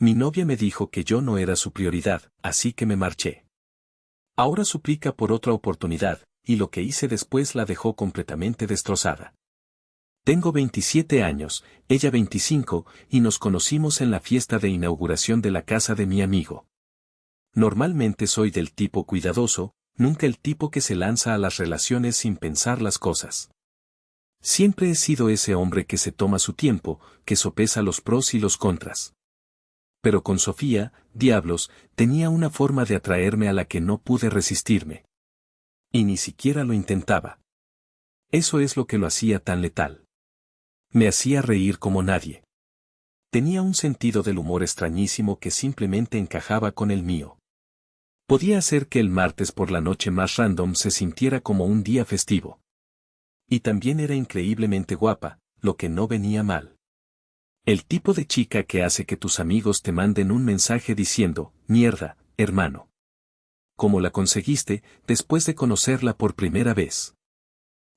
Mi novia me dijo que yo no era su prioridad, así que me marché. Ahora suplica por otra oportunidad, y lo que hice después la dejó completamente destrozada. Tengo 27 años, ella 25, y nos conocimos en la fiesta de inauguración de la casa de mi amigo. Normalmente soy del tipo cuidadoso, nunca el tipo que se lanza a las relaciones sin pensar las cosas. Siempre he sido ese hombre que se toma su tiempo, que sopesa los pros y los contras. Pero con Sofía, diablos, tenía una forma de atraerme a la que no pude resistirme. Y ni siquiera lo intentaba. Eso es lo que lo hacía tan letal. Me hacía reír como nadie. Tenía un sentido del humor extrañísimo que simplemente encajaba con el mío. Podía hacer que el martes por la noche más random se sintiera como un día festivo. Y también era increíblemente guapa, lo que no venía mal. El tipo de chica que hace que tus amigos te manden un mensaje diciendo, mierda, hermano. ¿Cómo la conseguiste después de conocerla por primera vez?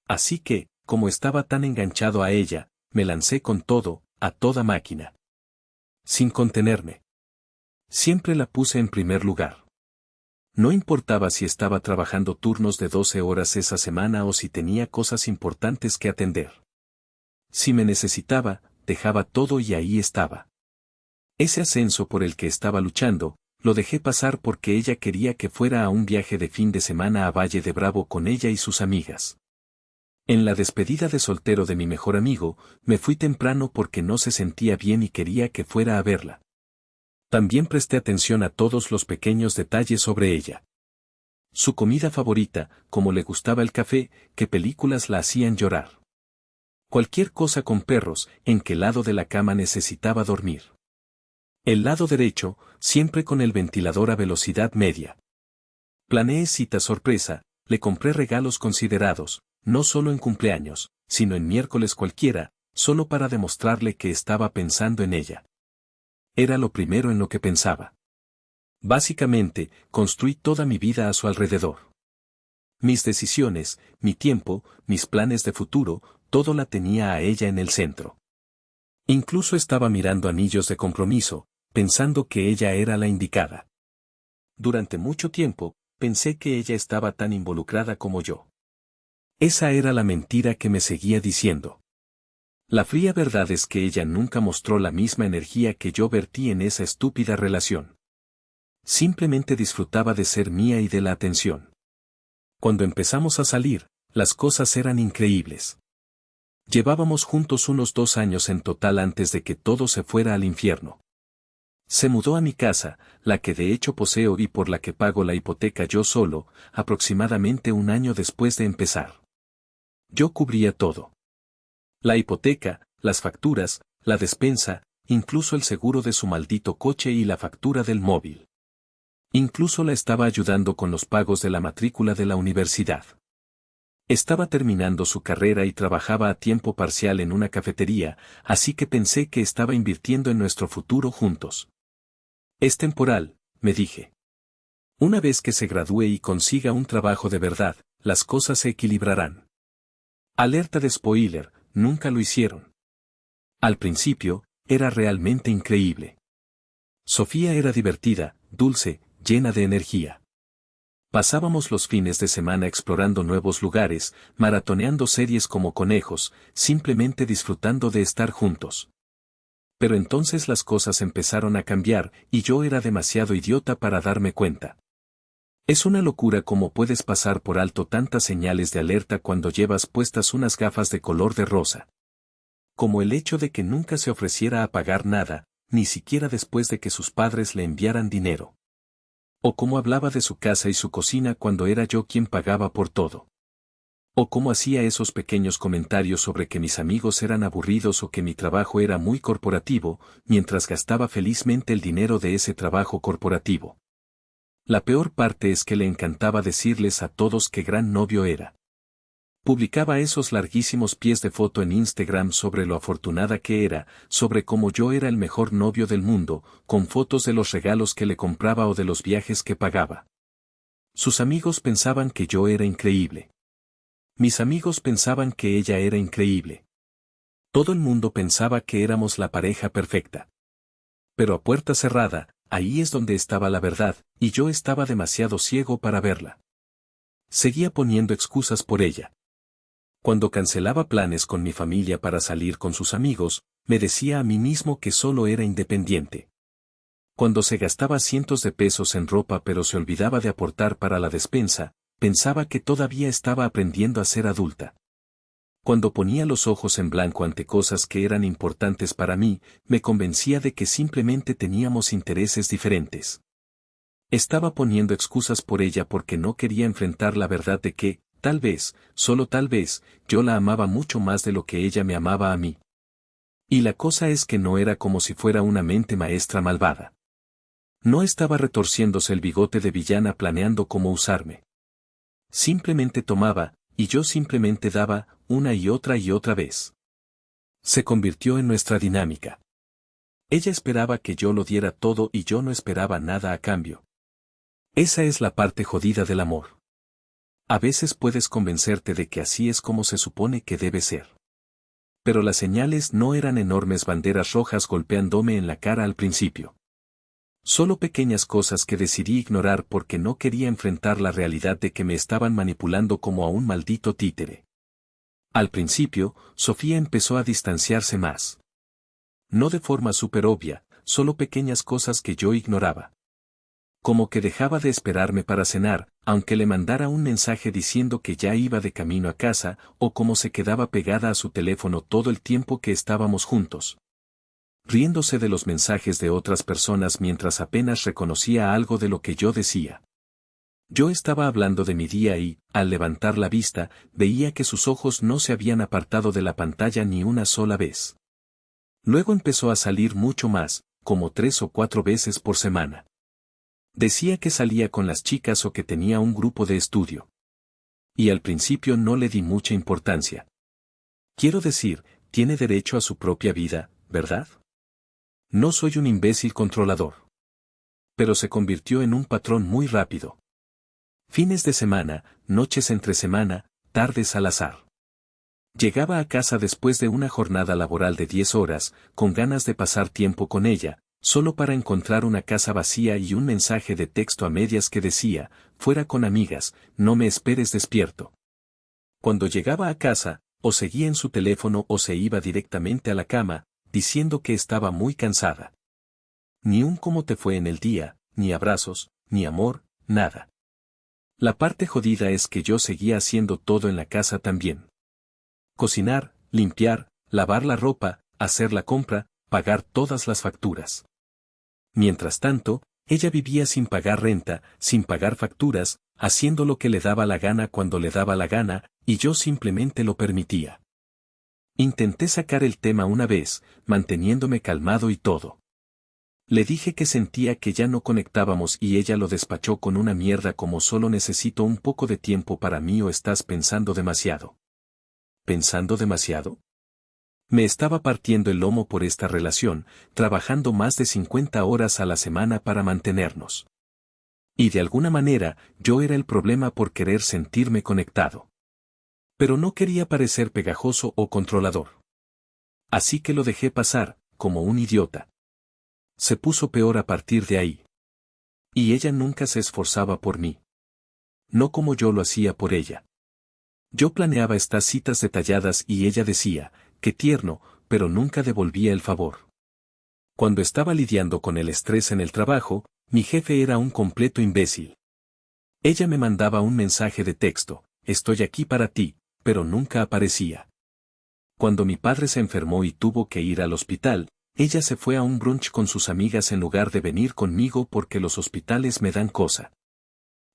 Así que, como estaba tan enganchado a ella, me lancé con todo, a toda máquina. Sin contenerme. Siempre la puse en primer lugar. No importaba si estaba trabajando turnos de 12 horas esa semana o si tenía cosas importantes que atender. Si me necesitaba, dejaba todo y ahí estaba. Ese ascenso por el que estaba luchando, lo dejé pasar porque ella quería que fuera a un viaje de fin de semana a Valle de Bravo con ella y sus amigas. En la despedida de soltero de mi mejor amigo, me fui temprano porque no se sentía bien y quería que fuera a verla. También presté atención a todos los pequeños detalles sobre ella. Su comida favorita, cómo le gustaba el café, qué películas la hacían llorar. Cualquier cosa con perros, en qué lado de la cama necesitaba dormir. El lado derecho, siempre con el ventilador a velocidad media. Planeé cita sorpresa, le compré regalos considerados, no solo en cumpleaños, sino en miércoles cualquiera, solo para demostrarle que estaba pensando en ella. Era lo primero en lo que pensaba. Básicamente, construí toda mi vida a su alrededor. Mis decisiones, mi tiempo, mis planes de futuro, todo la tenía a ella en el centro. Incluso estaba mirando anillos de compromiso, pensando que ella era la indicada. Durante mucho tiempo, pensé que ella estaba tan involucrada como yo. Esa era la mentira que me seguía diciendo. La fría verdad es que ella nunca mostró la misma energía que yo vertí en esa estúpida relación. Simplemente disfrutaba de ser mía y de la atención. Cuando empezamos a salir, las cosas eran increíbles. Llevábamos juntos unos 2 años en total antes de que todo se fuera al infierno. Se mudó a mi casa, la que de hecho poseo y por la que pago la hipoteca yo solo, aproximadamente un año después de empezar. Yo cubría todo. La hipoteca, las facturas, la despensa, incluso el seguro de su maldito coche y la factura del móvil. Incluso la estaba ayudando con los pagos de la matrícula de la universidad. Estaba terminando su carrera y trabajaba a tiempo parcial en una cafetería, así que pensé que estaba invirtiendo en nuestro futuro juntos. Es temporal, me dije. Una vez que se gradúe y consiga un trabajo de verdad, las cosas se equilibrarán. Alerta de spoiler, nunca lo hicieron. Al principio, era realmente increíble. Sofía era divertida, dulce, llena de energía. Pasábamos los fines de semana explorando nuevos lugares, maratoneando series como conejos, simplemente disfrutando de estar juntos. Pero entonces las cosas empezaron a cambiar, y yo era demasiado idiota para darme cuenta. Es una locura cómo puedes pasar por alto tantas señales de alerta cuando llevas puestas unas gafas de color de rosa. Como el hecho de que nunca se ofreciera a pagar nada, ni siquiera después de que sus padres le enviaran dinero. O cómo hablaba de su casa y su cocina cuando era yo quien pagaba por todo. O cómo hacía esos pequeños comentarios sobre que mis amigos eran aburridos o que mi trabajo era muy corporativo, mientras gastaba felizmente el dinero de ese trabajo corporativo. La peor parte es que le encantaba decirles a todos qué gran novio era. Publicaba esos larguísimos pies de foto en Instagram sobre lo afortunada que era, sobre cómo yo era el mejor novio del mundo, con fotos de los regalos que le compraba o de los viajes que pagaba. Sus amigos pensaban que yo era increíble. Mis amigos pensaban que ella era increíble. Todo el mundo pensaba que éramos la pareja perfecta. Pero a puerta cerrada, ahí es donde estaba la verdad, y yo estaba demasiado ciego para verla. Seguía poniendo excusas por ella. Cuando cancelaba planes con mi familia para salir con sus amigos, me decía a mí mismo que solo era independiente. Cuando se gastaba cientos de pesos en ropa pero se olvidaba de aportar para la despensa, pensaba que todavía estaba aprendiendo a ser adulta. Cuando ponía los ojos en blanco ante cosas que eran importantes para mí, me convencía de que simplemente teníamos intereses diferentes. Estaba poniendo excusas por ella porque no quería enfrentar la verdad de que, tal vez, solo tal vez, yo la amaba mucho más de lo que ella me amaba a mí. Y la cosa es que no era como si fuera una mente maestra malvada. No estaba retorciéndose el bigote de villana planeando cómo usarme. Simplemente tomaba, y yo simplemente daba, una y otra vez. Se convirtió en nuestra dinámica. Ella esperaba que yo lo diera todo y yo no esperaba nada a cambio. Esa es la parte jodida del amor. A veces puedes convencerte de que así es como se supone que debe ser. Pero las señales no eran enormes banderas rojas golpeándome en la cara al principio. Solo pequeñas cosas que decidí ignorar porque no quería enfrentar la realidad de que me estaban manipulando como a un maldito títere. Al principio, Sofía empezó a distanciarse más. No de forma súper obvia, solo pequeñas cosas que yo ignoraba. Como que dejaba de esperarme para cenar, aunque le mandara un mensaje diciendo que ya iba de camino a casa, o como se quedaba pegada a su teléfono todo el tiempo que estábamos juntos. Riéndose de los mensajes de otras personas mientras apenas reconocía algo de lo que yo decía. Yo estaba hablando de mi día y, al levantar la vista, veía que sus ojos no se habían apartado de la pantalla ni una sola vez. Luego empezó a salir mucho más, como 3 o 4 veces por semana. Decía que salía con las chicas o que tenía un grupo de estudio. Y al principio no le di mucha importancia. Quiero decir, tiene derecho a su propia vida, ¿verdad? No soy un imbécil controlador. Pero se convirtió en un patrón muy rápido. Fines de semana, noches entre semana, tardes al azar. Llegaba a casa después de una jornada laboral de 10 horas, con ganas de pasar tiempo con ella, solo para encontrar una casa vacía y un mensaje de texto a medias que decía, fuera con amigas, no me esperes despierto. Cuando llegaba a casa, o seguía en su teléfono o se iba directamente a la cama, diciendo que estaba muy cansada. Ni un cómo te fue en el día, ni abrazos, ni amor, nada. La parte jodida es que yo seguía haciendo todo en la casa también. Cocinar, limpiar, lavar la ropa, hacer la compra, pagar todas las facturas. Mientras tanto, ella vivía sin pagar renta, sin pagar facturas, haciendo lo que le daba la gana cuando le daba la gana, y yo simplemente lo permitía. Intenté sacar el tema una vez, manteniéndome calmado y todo. Le dije que sentía que ya no conectábamos y ella lo despachó con una mierda como solo necesito un poco de tiempo para mí o estás pensando demasiado. ¿Pensando demasiado? Me estaba partiendo el lomo por esta relación, trabajando más de 50 horas a la semana para mantenernos. Y de alguna manera, yo era el problema por querer sentirme conectado. Pero no quería parecer pegajoso o controlador. Así que lo dejé pasar, como un idiota. Se puso peor a partir de ahí. Y ella nunca se esforzaba por mí. No como yo lo hacía por ella. Yo planeaba estas citas detalladas y ella decía, qué tierno, pero nunca devolvía el favor. Cuando estaba lidiando con el estrés en el trabajo, mi jefe era un completo imbécil. Ella me mandaba un mensaje de texto, estoy aquí para ti, pero nunca aparecía. Cuando mi padre se enfermó y tuvo que ir al hospital, ella se fue a un brunch con sus amigas en lugar de venir conmigo porque los hospitales me dan cosa.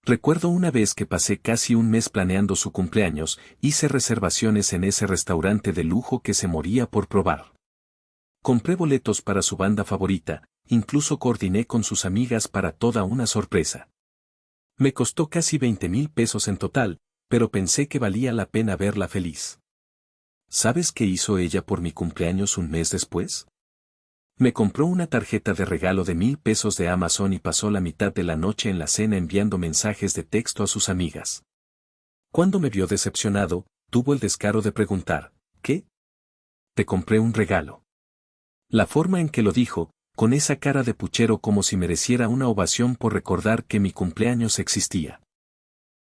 Recuerdo una vez que pasé casi un mes planeando su cumpleaños, hice reservaciones en ese restaurante de lujo que se moría por probar. Compré boletos para su banda favorita, incluso coordiné con sus amigas para toda una sorpresa. Me costó casi 20,000 pesos en total, pero pensé que valía la pena verla feliz. ¿Sabes qué hizo ella por mi cumpleaños un mes después? Me compró una tarjeta de regalo de 1,000 pesos de Amazon y pasó la mitad de la noche en la cena enviando mensajes de texto a sus amigas. Cuando me vio decepcionado, tuvo el descaro de preguntar, ¿qué? Te compré un regalo. La forma en que lo dijo, con esa cara de puchero como si mereciera una ovación por recordar que mi cumpleaños existía.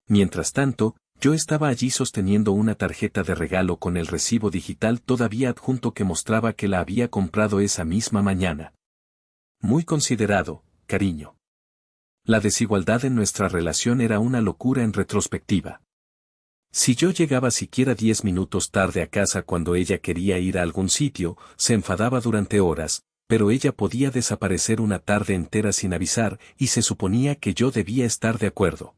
Mientras tanto, yo estaba allí sosteniendo una tarjeta de regalo con el recibo digital todavía adjunto que mostraba que la había comprado esa misma mañana. Muy considerado, cariño. La desigualdad en nuestra relación era una locura en retrospectiva. Si yo llegaba siquiera 10 minutos tarde a casa cuando ella quería ir a algún sitio, se enfadaba durante horas, pero ella podía desaparecer una tarde entera sin avisar y se suponía que yo debía estar de acuerdo.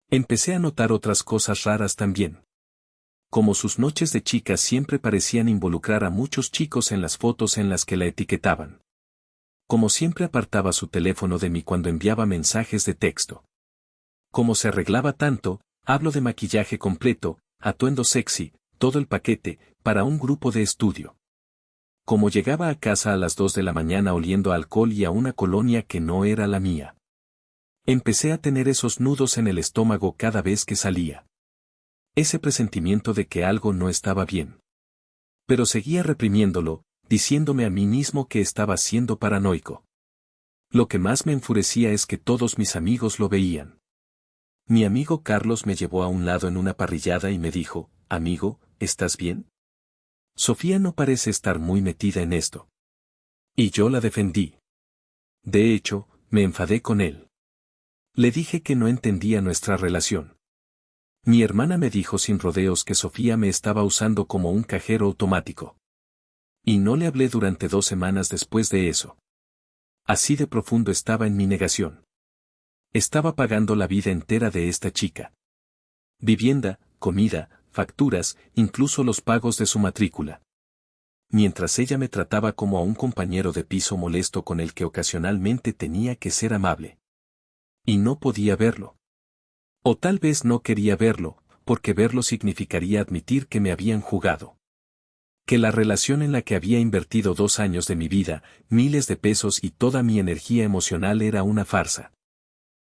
Empecé a notar otras cosas raras también. Como sus noches de chica siempre parecían involucrar a muchos chicos en las fotos en las que la etiquetaban. Como siempre apartaba su teléfono de mí cuando enviaba mensajes de texto. Como se arreglaba tanto, hablo de maquillaje completo, atuendo sexy, todo el paquete, para un grupo de estudio. Como llegaba a casa a las 2 de la mañana oliendo a alcohol y a una colonia que no era la mía. Empecé a tener esos nudos en el estómago cada vez que salía. Ese presentimiento de que algo no estaba bien. Pero seguía reprimiéndolo, diciéndome a mí mismo que estaba siendo paranoico. Lo que más me enfurecía es que todos mis amigos lo veían. Mi amigo Carlos me llevó a un lado en una parrillada y me dijo, amigo, ¿estás bien? Sofía no parece estar muy metida en esto. Y yo la defendí. De hecho, me enfadé con él. Le dije que no entendía nuestra relación. Mi hermana me dijo sin rodeos que Sofía me estaba usando como un cajero automático. Y no le hablé durante 2 semanas después de eso. Así de profundo estaba en mi negación. Estaba pagando la vida entera de esta chica. Vivienda, comida, facturas, incluso los pagos de su matrícula. Mientras ella me trataba como a un compañero de piso molesto con el que ocasionalmente tenía que ser amable. Y no podía verlo. O tal vez no quería verlo, porque verlo significaría admitir que me habían jugado. Que la relación en la que había invertido 2 años de mi vida, miles de pesos y toda mi energía emocional era una farsa.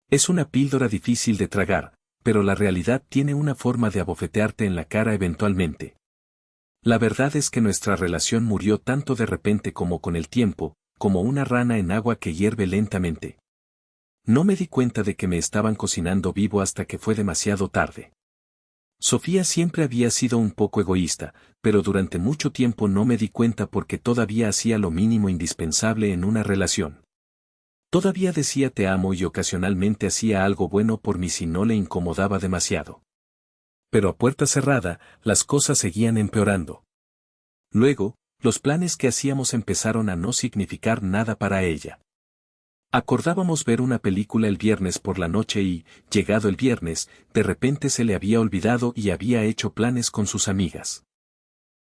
Es una píldora difícil de tragar, pero la realidad tiene una forma de abofetearte en la cara eventualmente. La verdad es que nuestra relación murió tanto de repente como con el tiempo, como una rana en agua que hierve lentamente. No me di cuenta de que me estaban cocinando vivo hasta que fue demasiado tarde. Sofía siempre había sido un poco egoísta, pero durante mucho tiempo no me di cuenta porque todavía hacía lo mínimo indispensable en una relación. Todavía decía te amo y ocasionalmente hacía algo bueno por mí si no le incomodaba demasiado. Pero a puerta cerrada, las cosas seguían empeorando. Luego, los planes que hacíamos empezaron a no significar nada para ella. Acordábamos ver una película el viernes por la noche y, llegado el viernes, de repente se le había olvidado y había hecho planes con sus amigas.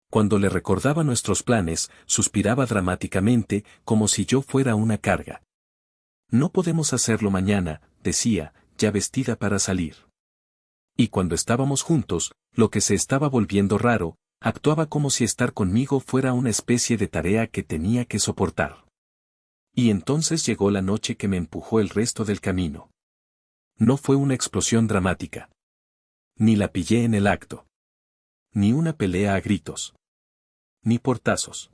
Cuando le recordaba nuestros planes, suspiraba dramáticamente, como si yo fuera una carga. No podemos hacerlo mañana, decía, ya vestida para salir. Y cuando estábamos juntos, lo que se estaba volviendo raro, actuaba como si estar conmigo fuera una especie de tarea que tenía que soportar. Y entonces llegó la noche que me empujó el resto del camino. No fue una explosión dramática. Ni la pillé en el acto. Ni una pelea a gritos. Ni portazos.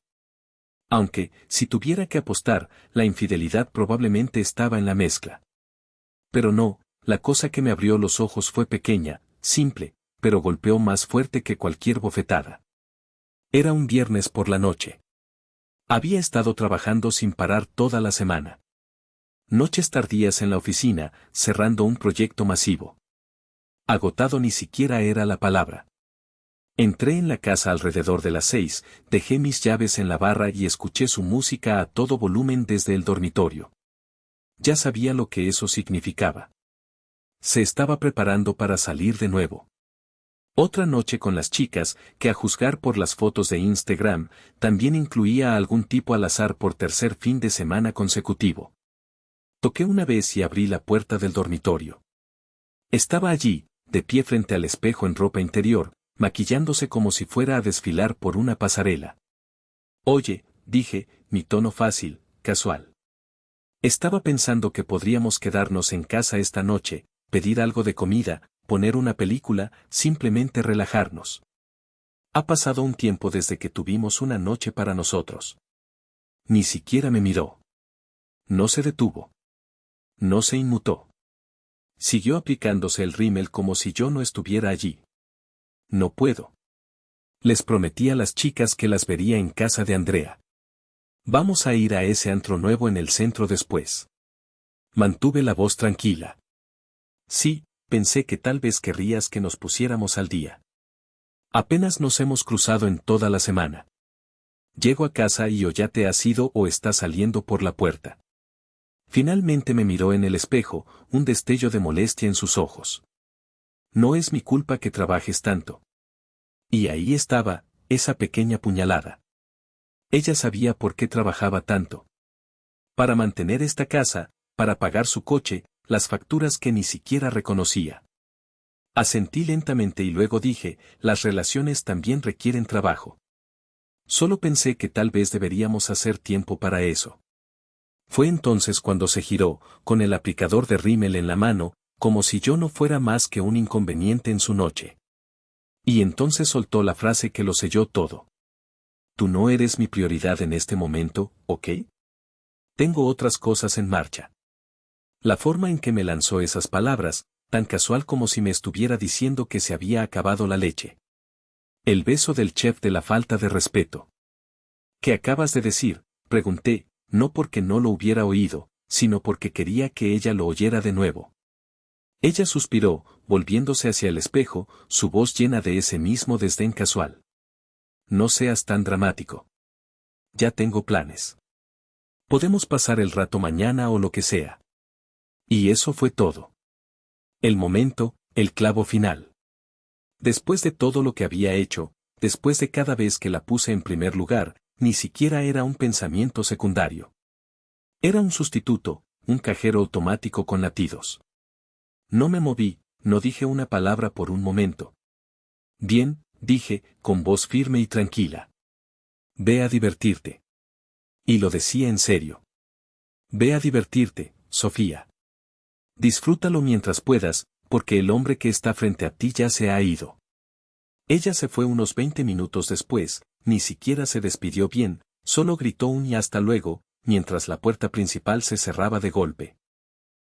Aunque, si tuviera que apostar, la infidelidad probablemente estaba en la mezcla. Pero no, la cosa que me abrió los ojos fue pequeña, simple, pero golpeó más fuerte que cualquier bofetada. Era un viernes por la noche. Había estado trabajando sin parar toda la semana. Noches tardías en la oficina, cerrando un proyecto masivo. Agotado ni siquiera era la palabra. Entré en la casa alrededor de las 6, dejé mis llaves en la barra y escuché su música a todo volumen desde el dormitorio. Ya sabía lo que eso significaba. Se estaba preparando para salir de nuevo. Otra noche con las chicas, que a juzgar por las fotos de Instagram, también incluía a algún tipo al azar por tercer fin de semana consecutivo. Toqué una vez y abrí la puerta del dormitorio. Estaba allí, de pie frente al espejo en ropa interior, maquillándose como si fuera a desfilar por una pasarela. Oye, dije, mi tono fácil, casual. Estaba pensando que podríamos quedarnos en casa esta noche, pedir algo de comida, poner una película, simplemente relajarnos. Ha pasado un tiempo desde que tuvimos una noche para nosotros. Ni siquiera me miró. No se detuvo. No se inmutó. Siguió aplicándose el rímel como si yo no estuviera allí. No puedo. Les prometí a las chicas que las vería en casa de Andrea. Vamos a ir a ese antro nuevo en el centro después. Mantuve la voz tranquila. Sí, pensé que tal vez querrías que nos pusiéramos al día. Apenas nos hemos cruzado en toda la semana. Llego a casa y o ya te has ido o estás saliendo por la puerta. Finalmente me miró en el espejo, un destello de molestia en sus ojos. No es mi culpa que trabajes tanto. Y ahí estaba, esa pequeña puñalada. Ella sabía por qué trabajaba tanto. Para mantener esta casa, para pagar su coche, las facturas que ni siquiera reconocía. Asentí lentamente y luego dije, las relaciones también requieren trabajo. Solo pensé que tal vez deberíamos hacer tiempo para eso. Fue entonces cuando se giró, con el aplicador de rímel en la mano, como si yo no fuera más que un inconveniente en su noche. Y entonces soltó la frase que lo selló todo. Tú no eres mi prioridad en este momento, ¿ok? Tengo otras cosas en marcha. La forma en que me lanzó esas palabras, tan casual como si me estuviera diciendo que se había acabado la leche. El beso del chef de la falta de respeto. ¿Qué acabas de decir?, pregunté, no porque no lo hubiera oído, sino porque quería que ella lo oyera de nuevo. Ella suspiró, volviéndose hacia el espejo, su voz llena de ese mismo desdén casual. No seas tan dramático. Ya tengo planes. Podemos pasar el rato mañana o lo que sea. Y eso fue todo. El momento, el clavo final. Después de todo lo que había hecho, después de cada vez que la puse en primer lugar, ni siquiera era un pensamiento secundario. Era un sustituto, un cajero automático con latidos. No me moví, no dije una palabra por un momento. Bien, dije, con voz firme y tranquila. Ve a divertirte. Y lo decía en serio. Ve a divertirte, Sofía. Disfrútalo mientras puedas, porque el hombre que está frente a ti ya se ha ido. Ella se fue unos 20 minutos después, ni siquiera se despidió bien, solo gritó un y hasta luego, mientras la puerta principal se cerraba de golpe.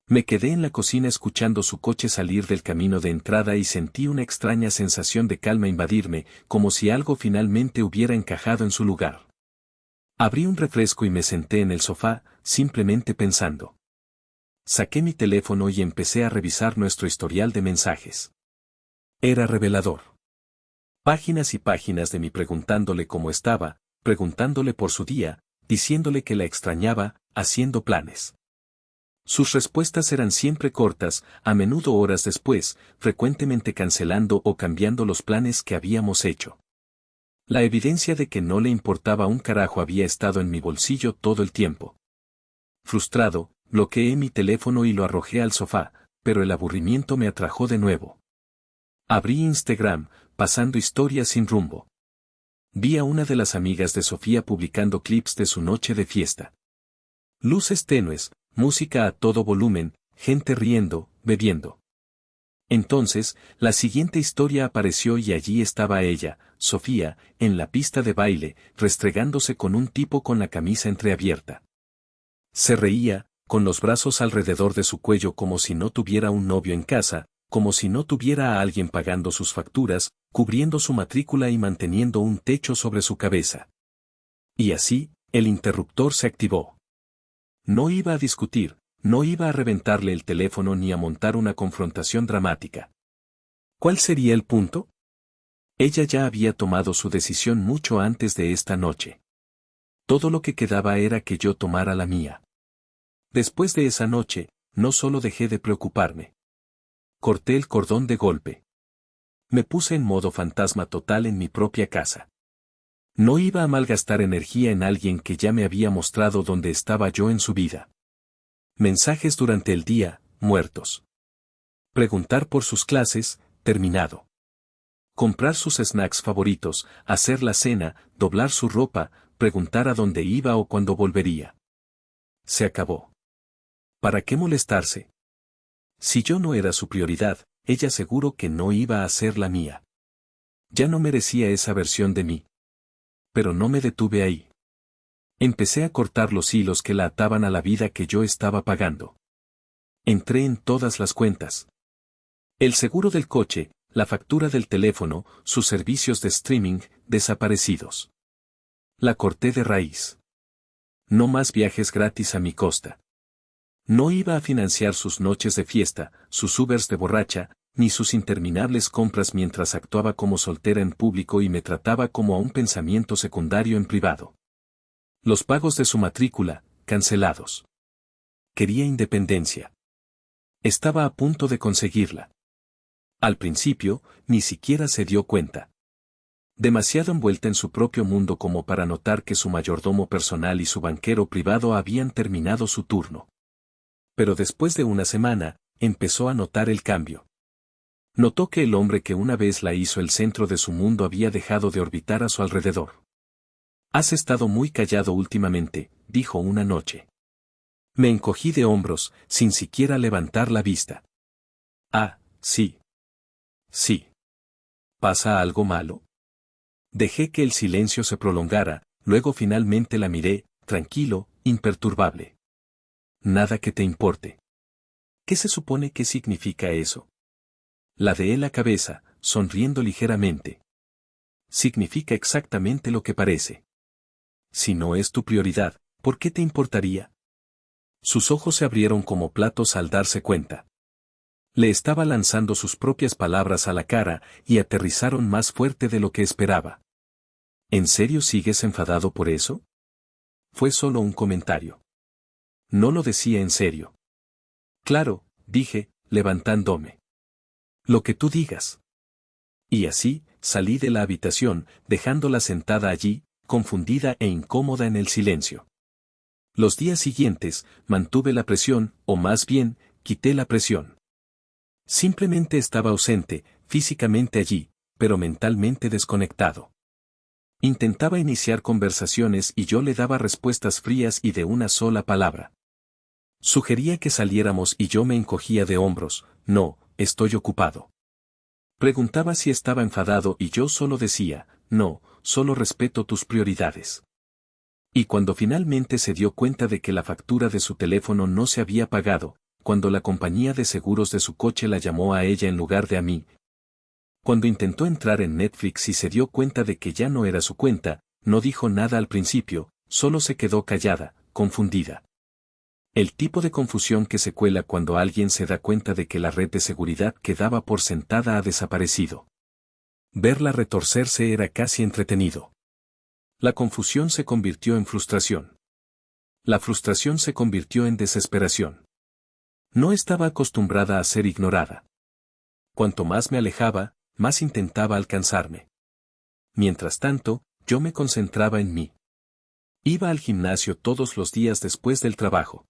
Me quedé en la cocina escuchando su coche salir del camino de entrada y sentí una extraña sensación de calma invadirme, como si algo finalmente hubiera encajado en su lugar. Abrí un refresco y me senté en el sofá, simplemente pensando. Saqué mi teléfono y empecé a revisar nuestro historial de mensajes. Era revelador. Páginas y páginas de mí preguntándole cómo estaba, preguntándole por su día, diciéndole que la extrañaba, haciendo planes. Sus respuestas eran siempre cortas, a menudo horas después, frecuentemente cancelando o cambiando los planes que habíamos hecho. La evidencia de que no le importaba un carajo había estado en mi bolsillo todo el tiempo. Frustrado, bloqueé mi teléfono y lo arrojé al sofá, pero el aburrimiento me atrajo de nuevo. Abrí Instagram, pasando historias sin rumbo. Vi a una de las amigas de Sofía publicando clips de su noche de fiesta. Luces tenues, música a todo volumen, gente riendo, bebiendo. Entonces, la siguiente historia apareció y allí estaba ella, Sofía, en la pista de baile, restregándose con un tipo con la camisa entreabierta. Se reía, con los brazos alrededor de su cuello como si no tuviera un novio en casa, como si no tuviera a alguien pagando sus facturas, cubriendo su matrícula y manteniendo un techo sobre su cabeza. Y así, el interruptor se activó. No iba a discutir, no iba a reventarle el teléfono ni a montar una confrontación dramática. ¿Cuál sería el punto? Ella ya había tomado su decisión mucho antes de esta noche. Todo lo que quedaba era que yo tomara la mía. Después de esa noche, no solo dejé de preocuparme. Corté el cordón de golpe. Me puse en modo fantasma total en mi propia casa. No iba a malgastar energía en alguien que ya me había mostrado dónde estaba yo en su vida. Mensajes durante el día, muertos. Preguntar por sus clases, terminado. Comprar sus snacks favoritos, hacer la cena, doblar su ropa, preguntar a dónde iba o cuándo volvería. Se acabó. ¿Para qué molestarse? Si yo no era su prioridad, ella seguro que no iba a ser la mía. Ya no merecía esa versión de mí. Pero no me detuve ahí. Empecé a cortar los hilos que la ataban a la vida que yo estaba pagando. Entré en todas las cuentas. El seguro del coche, la factura del teléfono, sus servicios de streaming, desaparecidos. La corté de raíz. No más viajes gratis a mi costa. No iba a financiar sus noches de fiesta, sus Ubers de borracha, ni sus interminables compras mientras actuaba como soltera en público y me trataba como a un pensamiento secundario en privado. Los pagos de su matrícula, cancelados. Quería independencia. Estaba a punto de conseguirla. Al principio, ni siquiera se dio cuenta. Demasiado envuelta en su propio mundo como para notar que su mayordomo personal y su banquero privado habían terminado su turno. Pero después de una semana, empezó a notar el cambio. Notó que el hombre que una vez la hizo el centro de su mundo había dejado de orbitar a su alrededor. «Has estado muy callado últimamente», dijo una noche. Me encogí de hombros, sin siquiera levantar la vista. «Ah, sí. Sí. ¿Pasa algo malo?» Dejé que el silencio se prolongara, luego finalmente la miré, tranquilo, imperturbable. «Nada que te importe». ¿Qué se supone que significa eso? Ladeé la cabeza, sonriendo ligeramente. Significa exactamente lo que parece. Si no es tu prioridad, ¿por qué te importaría? Sus ojos se abrieron como platos al darse cuenta. Le estaba lanzando sus propias palabras a la cara y aterrizaron más fuerte de lo que esperaba. ¿En serio sigues enfadado por eso? Fue solo un comentario. No lo decía en serio. Claro, dije, levantándome. Lo que tú digas. Y así, salí de la habitación, dejándola sentada allí, confundida e incómoda en el silencio. Los días siguientes, mantuve la presión, o más bien, quité la presión. Simplemente estaba ausente, físicamente allí, pero mentalmente desconectado. Intentaba iniciar conversaciones y yo le daba respuestas frías y de una sola palabra. Sugería que saliéramos y yo me encogía de hombros, no, estoy ocupado. Preguntaba si estaba enfadado y yo solo decía, no, solo respeto tus prioridades. Y cuando finalmente se dio cuenta de que la factura de su teléfono no se había pagado, cuando la compañía de seguros de su coche la llamó a ella en lugar de a mí, cuando intentó entrar en Netflix y se dio cuenta de que ya no era su cuenta, no dijo nada al principio, solo se quedó callada, confundida. El tipo de confusión que se cuela cuando alguien se da cuenta de que la red de seguridad que daba por sentada ha desaparecido. Verla retorcerse era casi entretenido. La confusión se convirtió en frustración. La frustración se convirtió en desesperación. No estaba acostumbrada a ser ignorada. Cuanto más me alejaba, más intentaba alcanzarme. Mientras tanto, yo me concentraba en mí. Iba al gimnasio todos los días después del trabajo.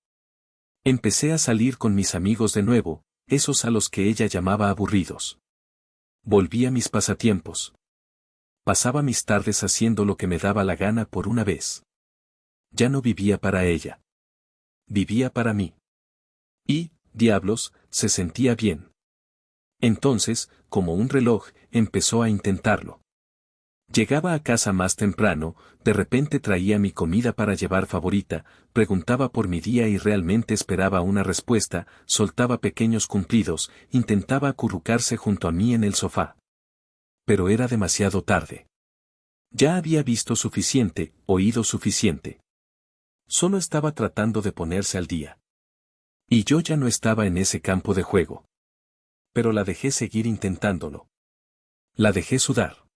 Empecé a salir con mis amigos de nuevo, esos a los que ella llamaba aburridos. Volví a mis pasatiempos. Pasaba mis tardes haciendo lo que me daba la gana por una vez. Ya no vivía para ella. Vivía para mí. Y, diablos, se sentía bien. Entonces, como un reloj, empezó a intentarlo. Llegaba a casa más temprano, de repente traía mi comida para llevar favorita, preguntaba por mi día y realmente esperaba una respuesta, soltaba pequeños cumplidos, intentaba acurrucarse junto a mí en el sofá. Pero era demasiado tarde. Ya había visto suficiente, oído suficiente. Solo estaba tratando de ponerse al día. Y yo ya no estaba en ese campo de juego. Pero la dejé seguir intentándolo. La dejé sudar.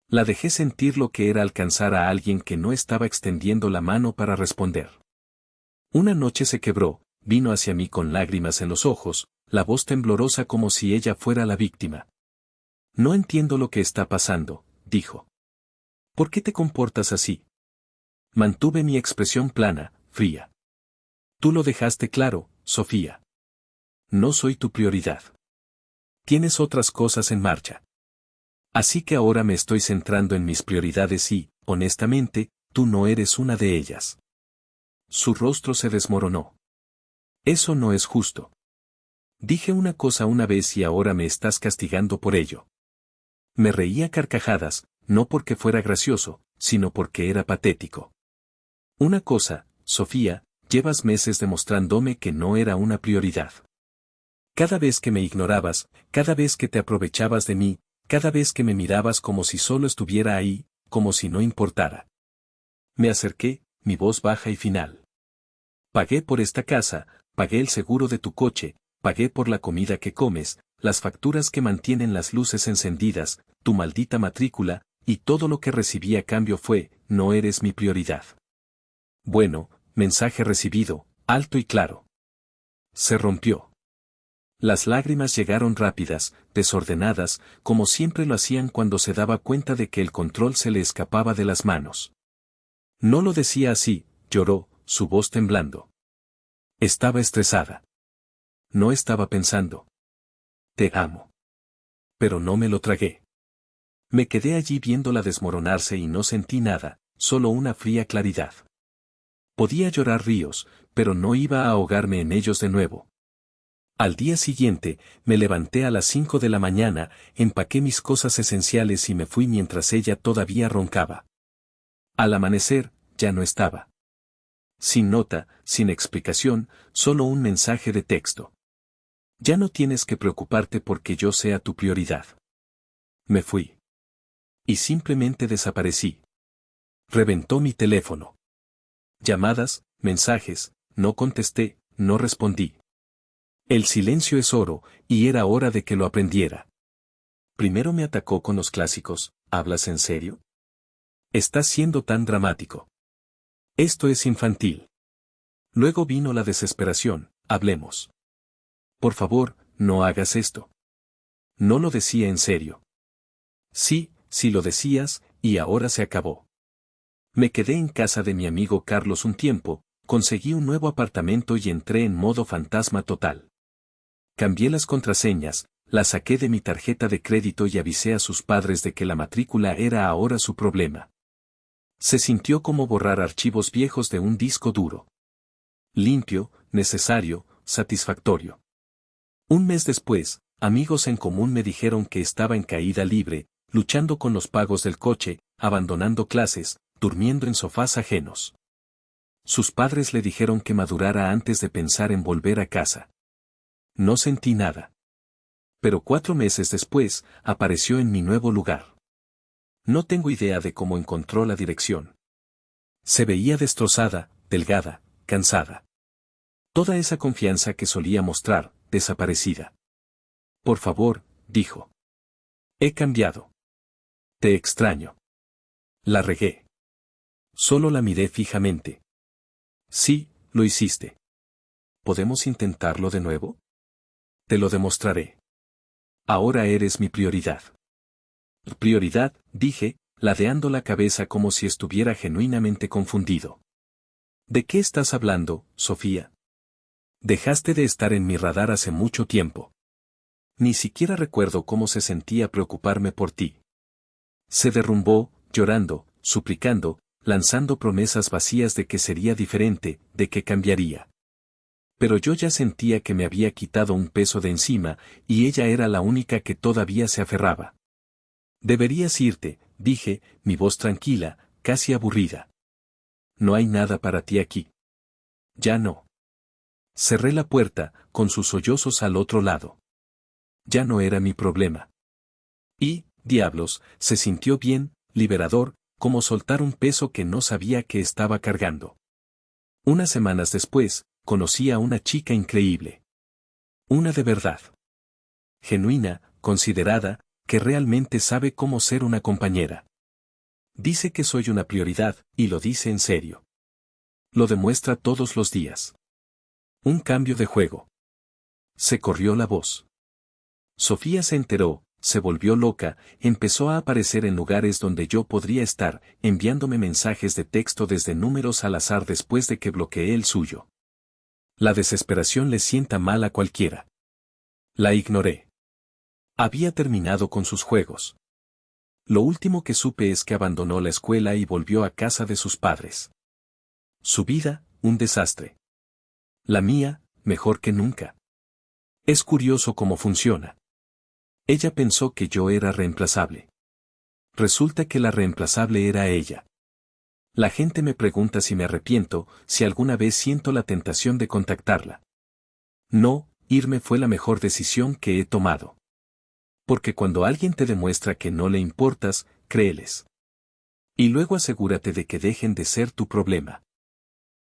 La dejé sentir lo que era alcanzar a alguien que no estaba extendiendo la mano para responder. Una noche se quebró, vino hacia mí con lágrimas en los ojos, la voz temblorosa como si ella fuera la víctima. No entiendo lo que está pasando, dijo. ¿Por qué te comportas así? Mantuve mi expresión plana, fría. Tú lo dejaste claro, Sofía. No soy tu prioridad. Tienes otras cosas en marcha. Así que ahora me estoy centrando en mis prioridades y, honestamente, tú no eres una de ellas. Su rostro se desmoronó. Eso no es justo. Dije una cosa una vez y ahora me estás castigando por ello. Me reía a carcajadas, no porque fuera gracioso, sino porque era patético. Una cosa, Sofía, llevas meses demostrándome que no era una prioridad. Cada vez que me ignorabas, cada vez que te aprovechabas de mí, cada vez que me mirabas como si solo estuviera ahí, como si no importara. Me acerqué, mi voz baja y final. Pagué por esta casa, pagué el seguro de tu coche, pagué por la comida que comes, las facturas que mantienen las luces encendidas, tu maldita matrícula, y todo lo que recibí a cambio fue, no eres mi prioridad. Bueno, mensaje recibido, alto y claro. Se rompió. Las lágrimas llegaron rápidas, desordenadas, como siempre lo hacían cuando se daba cuenta de que el control se le escapaba de las manos. No lo decía así, lloró, su voz temblando. Estaba estresada. No estaba pensando. Te amo. Pero no me lo tragué. Me quedé allí viéndola desmoronarse y no sentí nada, solo una fría claridad. Podía llorar ríos, pero no iba a ahogarme en ellos de nuevo. Al día siguiente, me levanté a las 5 de la mañana, empaqué mis cosas esenciales y me fui mientras ella todavía roncaba. Al amanecer, ya no estaba. Sin nota, sin explicación, solo un mensaje de texto. Ya no tienes que preocuparte porque yo sea tu prioridad. Me fui. Y simplemente desaparecí. Reventó mi teléfono. Llamadas, mensajes, no contesté, no respondí. El silencio es oro, y era hora de que lo aprendiera. Primero me atacó con los clásicos, ¿hablas en serio? Estás siendo tan dramático. Esto es infantil. Luego vino la desesperación, hablemos. Por favor, no hagas esto. No lo decía en serio. Sí, sí lo decías, y ahora se acabó. Me quedé en casa de mi amigo Carlos un tiempo, conseguí un nuevo apartamento y entré en modo fantasma total. Cambié las contraseñas, las saqué de mi tarjeta de crédito y avisé a sus padres de que la matrícula era ahora su problema. Se sintió como borrar archivos viejos de un disco duro. Limpio, necesario, satisfactorio. Un mes después, amigos en común me dijeron que estaba en caída libre, luchando con los pagos del coche, abandonando clases, durmiendo en sofás ajenos. Sus padres le dijeron que madurara antes de pensar en volver a casa. No sentí nada. Pero 4 meses después, apareció en mi nuevo lugar. No tengo idea de cómo encontró la dirección. Se veía destrozada, delgada, cansada. Toda esa confianza que solía mostrar, desaparecida. Por favor, dijo. He cambiado. Te extraño. La regué. Solo la miré fijamente. Sí, lo hiciste. ¿Podemos intentarlo de nuevo? Te lo demostraré. Ahora eres mi prioridad. Prioridad, dije, ladeando la cabeza como si estuviera genuinamente confundido. ¿De qué estás hablando, Sofía? Dejaste de estar en mi radar hace mucho tiempo. Ni siquiera recuerdo cómo se sentía preocuparme por ti. Se derrumbó, llorando, suplicando, lanzando promesas vacías de que sería diferente, de que cambiaría. Pero yo ya sentía que me había quitado un peso de encima, y ella era la única que todavía se aferraba. Deberías irte, dije, mi voz tranquila, casi aburrida. No hay nada para ti aquí. Ya no. Cerré la puerta, con sus sollozos al otro lado. Ya no era mi problema. Y, diablos, se sintió bien, liberador, como soltar un peso que no sabía que estaba cargando. Unas semanas después, conocí a una chica increíble. Una de verdad. Genuina, considerada, que realmente sabe cómo ser una compañera. Dice que soy una prioridad, y lo dice en serio. Lo demuestra todos los días. Un cambio de juego. Se corrió la voz. Sofía se enteró, se volvió loca, empezó a aparecer en lugares donde yo podría estar, enviándome mensajes de texto desde números al azar después de que bloqueé el suyo. La desesperación le sienta mal a cualquiera. La ignoré. Había terminado con sus juegos. Lo último que supe es que abandonó la escuela y volvió a casa de sus padres. Su vida, un desastre. La mía, mejor que nunca. Es curioso cómo funciona. Ella pensó que yo era reemplazable. Resulta que la reemplazable era ella. La gente me pregunta si me arrepiento, si alguna vez siento la tentación de contactarla. No, irme fue la mejor decisión que he tomado. Porque cuando alguien te demuestra que no le importas, créeles. Y luego asegúrate de que dejen de ser tu problema.